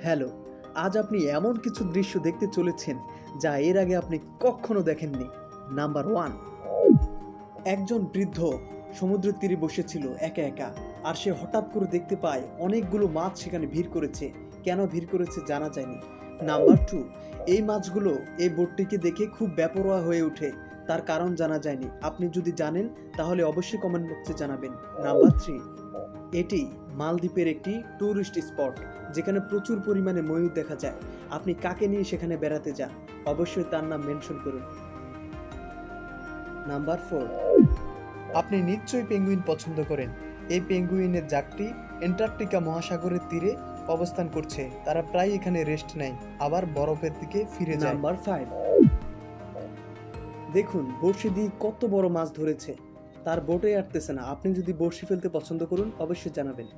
Hello, আজ আপনি এমন কিছু দৃশ্য দেখতে চলেছেন যা এর আগে আপনি কখনো দেখেননি। নাম্বার 1, একজন বৃদ্ধ সমুদ্রের তীরে বসেছিল একা একা। আর সে হঠাৎ করে দেখতে পায় অনেকগুলো মাছ সেখানে ভিড় করেছে। কেন ভিড় করেছে জানা যায়নি। নাম্বার 2, এই মাছগুলো এই বোটটিকে দেখে খুব বেপরোয়া হয়ে ওঠে। তার কারণ জানা যায়নি। আপনি যদি জানেন তাহলে অবশ্যই কমেন্ট বক্সে জানাবেন। নাম্বার 3, এটি মালদ্বীপের একটি ট্যুরিস্ট স্পট যেখানে প্রচুর পরিমাণে ময়ূর দেখা যায়। আপনি কাকে নিয়ে সেখানে বেড়াতে যান অবশ্যই তার নাম মেনশন করুন। নাম্বার 4, আপনি নিশ্চয়ই পেঙ্গুইন পছন্দ করেন। এই পেঙ্গুইনের জাকটি অ্যান্টার্কটিকা মহাসাগরের তীরে অবস্থান করছে। তারা প্রায় এখানে রেস্ট নেয়, আবার বরফের দিকে ফিরে যায়। নাম্বার 5, দেখুন বড়শি দিয়ে কত বড় মাছ ধরেছে। তার বোটে আটতেছে না। আপনি যদি বড়শি ফেলতে পছন্দ করুন অবশ্যই জানাবেন।